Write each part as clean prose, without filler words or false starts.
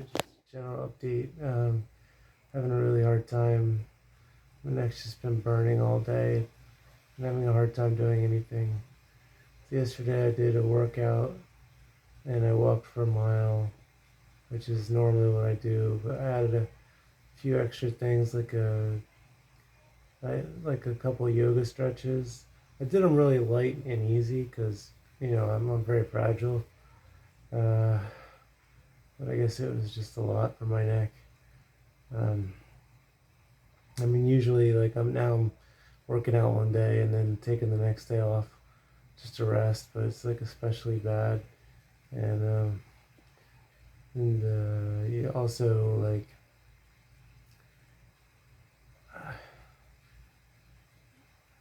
just general update. Having a really hard time. My neck's just been burning all day. I'm having a hard time doing anything. So yesterday I did a workout and I walked for a mile, which is normally what I do. But I added a few extra things like a couple of yoga stretches. I did them really light and easy because I'm very fragile. Uh, but I guess it was just a lot for my neck. Um, I mean, usually like I'm working out one day and then taking the next day off just to rest, but it's like especially bad. And yeah, also like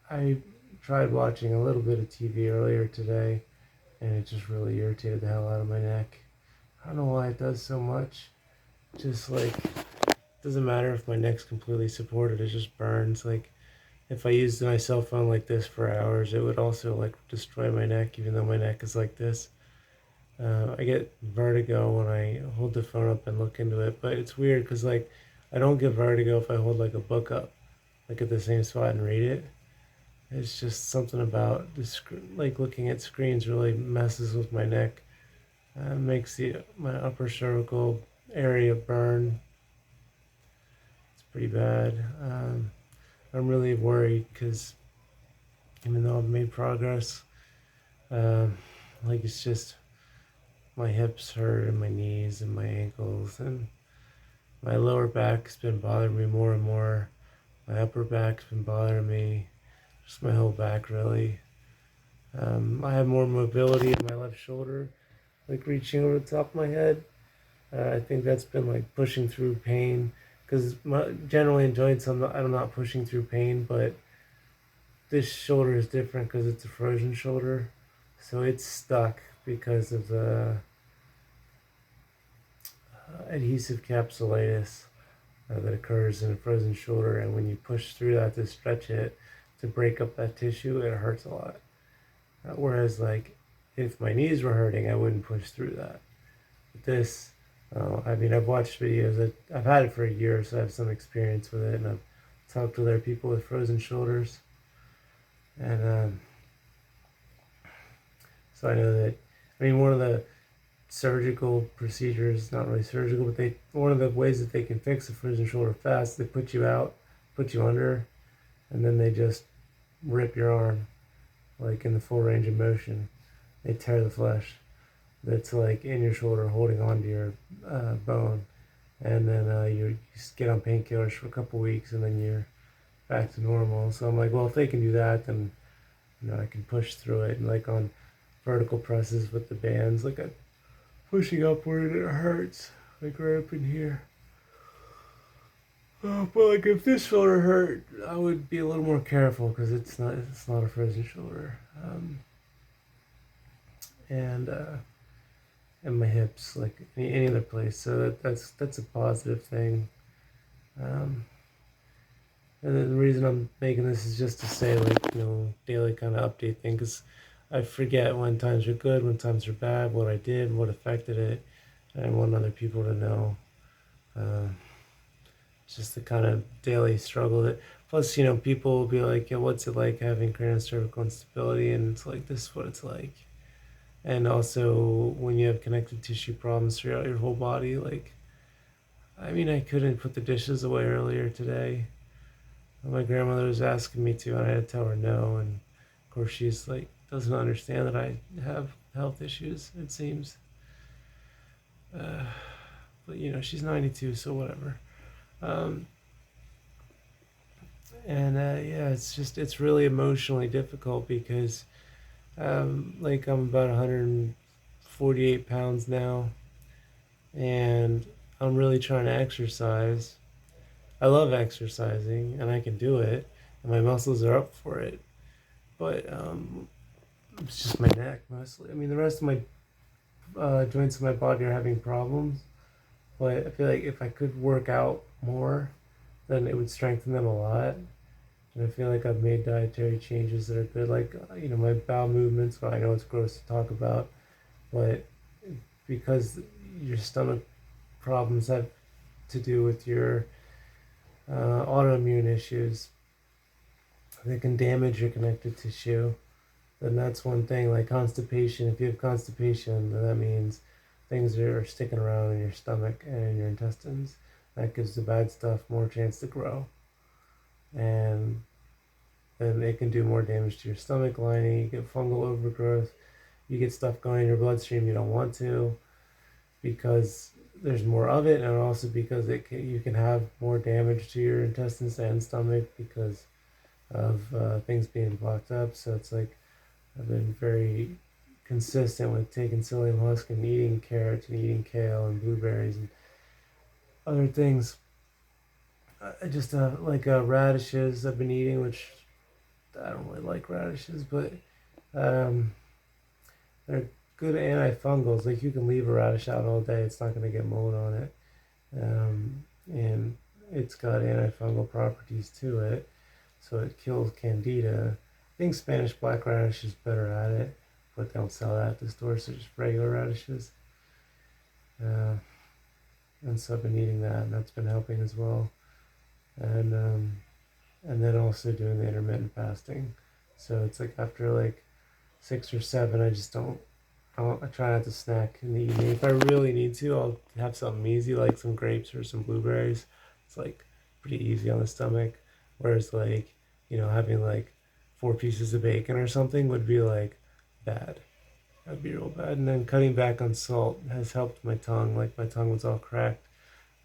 I tried watching a little bit of TV earlier today, and it just really irritated the hell out of my neck. I don't know why it does so much. Just like doesn't matter if my neck's completely supported, it just burns. Like if I used my cell phone like this for hours, it would also like destroy my neck, even though my neck is like this. I get vertigo when I hold the phone up and look into it, but it's weird because like I don't get vertigo if I hold like a book up, like at the same spot and read it. It's just something about like looking at screens really messes with my neck. Makes my upper cervical area burn. It's pretty bad. I'm really worried because even though I've made progress, um, like it's just my hips hurt and my knees and my ankles and my lower back's been bothering me more and more. My upper back's been bothering me. Just my whole back really. I have more mobility in my left shoulder, like reaching over the top of my head. I think that's been like pushing through pain because generally in joints I'm not pushing through pain, but this shoulder is different because it's a frozen shoulder, so it's stuck because of the adhesive capsulitis that occurs in a frozen shoulder, and when you push through that to stretch it to break up that tissue, it hurts a lot. Whereas like if my knees were hurting, I wouldn't push through that. But this, I mean, I've watched videos. I've had it for a year, so I have some experience with it, and I've talked to other people with frozen shoulders, and so I know that. I mean, one of the surgical procedures, not really surgical, but one of the ways that they can fix a frozen shoulder fast, they put you out, put you under, and then they just rip your arm, like in the full range of motion. They tear the flesh that's like in your shoulder, holding on to your bone, and then you just get on painkillers for a couple weeks, and then you're back to normal. So I'm like, well, if they can do that, then I can push through it. And like on vertical presses with the bands, like I'm pushing upward, and it hurts, like right up in here. But like if this shoulder hurt, I would be a little more careful because it's not a frozen shoulder. And and my hips, like any other place. So that's a positive thing. Um, and then the reason I'm making this is just to say like daily kind of update thing because I forget when times are good, when times are bad, what I did, what affected it, and I want other people to know. Uh, it's just the kind of daily struggle that. Plus, people will be like, "Yeah, what's it like having craniocervical instability?" And it's like, "This is what it's like." And also when you have connective tissue problems throughout your whole body, like I mean I couldn't put the dishes away earlier today. My grandmother was asking me to, and I had to tell her no, and of course she's like doesn't understand that I have health issues, it seems. uh, but she's 92, so whatever. um, and yeah, it's really emotionally difficult because like I'm about 148 pounds now, and I'm really trying to exercise. I love exercising, and I can do it, and my muscles are up for it. But it's just my neck mostly. I mean, the rest of my joints in my body are having problems, but I feel like if I could work out more, then it would strengthen them a lot. And I feel like I've made dietary changes that are good, like my bowel movements. Well, I know it's gross to talk about, but because your stomach problems have to do with your autoimmune issues. They can damage your connective tissue. Then that's one thing. Like constipation, if you have constipation, then that means things are sticking around in your stomach and in your intestines. That gives the bad stuff more chance to grow. And then it can do more damage to your stomach lining. You get fungal overgrowth. You get stuff going in your bloodstream you don't want to, because there's more of it, and also because you can have more damage to your intestines and stomach because of things being blocked up. So it's like I've been very consistent with taking psyllium husk and eating carrots and eating kale and blueberries and other things. I just like radishes I've been eating, which I don't really like radishes, but um, they're good antifungals. Like you can leave a radish out all day; it's not going to get mold on it, and it's got antifungal properties to it, so it kills candida. I think Spanish black radish is better at it, but they don't sell that at the store, so just regular radishes. And so I've been eating that, and that's been helping as well. And then also doing the intermittent fasting. So it's like after like 6 or 7, I just don't. I try not to snack in the evening. If I really need to, I'll have something easy like some grapes or some blueberries. It's like pretty easy on the stomach. Whereas like having like 4 pieces of bacon or something would be like bad. That'd be real bad. And then cutting back on salt has helped my tongue. Like my tongue was all cracked.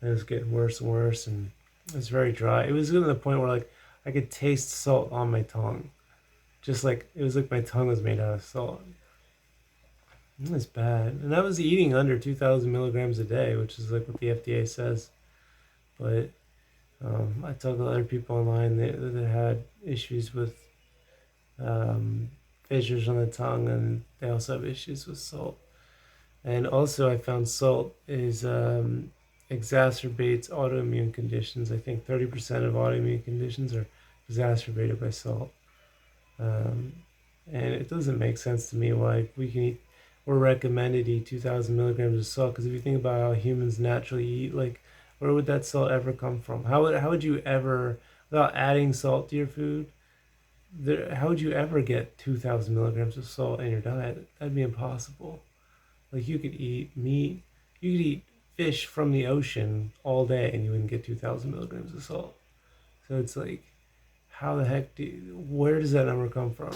And it was getting worse and worse, and it was very dry. It was getting to the point where like I could taste salt on my tongue. Just like it was like my tongue was made out of salt. It was bad. And I was eating under 2,000 milligrams a day, which is like what the FDA says. But I talked to other people online that had issues with fissures on the tongue, and they also have issues with salt. And also, I found salt is exacerbates autoimmune conditions. I think 30% of autoimmune conditions are exacerbated by salt. And it doesn't make sense to me why we're recommended to eat 2,000 milligrams of salt. Because if you think about how humans naturally eat, like, where would that salt ever come from? How would you ever, without adding salt to your food, how would you ever get 2,000 milligrams of salt in your diet? That'd be impossible. Like you could eat meat, you could eat fish from the ocean all day, and you wouldn't get 2,000 milligrams of salt. So it's like, how the heck where does that number come from?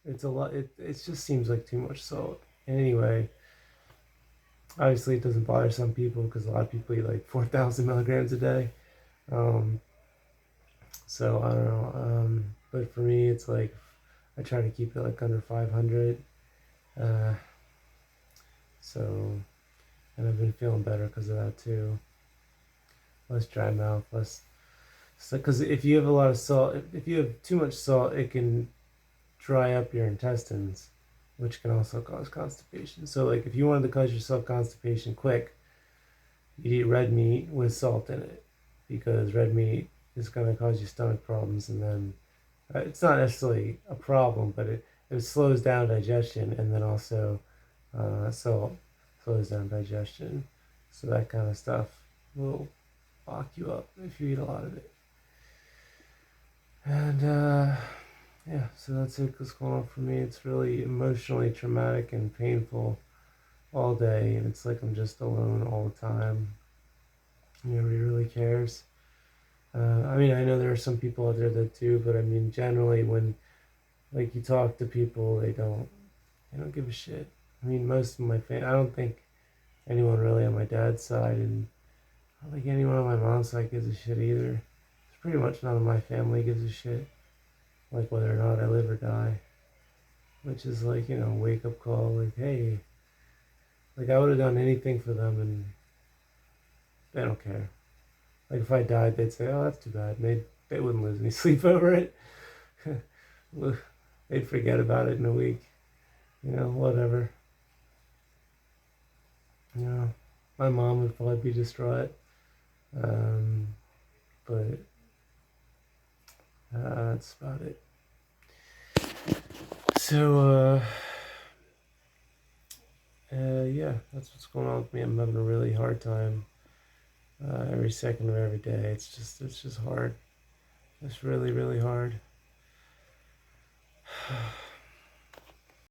It's a lot. It just seems like too much salt. And anyway, obviously it doesn't bother some people because a lot of people eat like 4,000 milligrams a day. Um, so I don't know. But for me, it's like I try to keep it like under 500. Uh, so, and I've been feeling better because of that too. Less dry mouth, less. So, because if you have a lot of salt, if you have too much salt, it can dry up your intestines, which can also cause constipation. So, like, if you wanted to cause yourself constipation quick, you eat red meat with salt in it, because red meat is going to cause you stomach problems, and then it's not necessarily a problem, but it slows down digestion, and then also salt slows down digestion. So that kind of stuff will lock you up if you eat a lot of it. And yeah, so that's it. What's going on for me? It's really emotionally traumatic and painful all day, and it's like I'm just alone all the time. Nobody really cares. I mean, I know there are some people out there that do, but I mean, generally, when like you talk to people, they don't give a shit. I mean, most of my family, I don't think anyone really on my dad's side, and I don't think anyone on my mom's side gives a shit either. It's pretty much none of my family gives a shit, like whether or not I live or die, which is like, wake up call, like, hey, like I would have done anything for them, and they don't care. Like if I died, they'd say, oh, that's too bad. And they wouldn't lose any sleep over it. They'd forget about it in a week. Whatever. My mom would probably be distraught. But that's about it. So, yeah, that's what's going on with me. I'm having a really hard time every second of every day. It's just hard. It's really, really hard.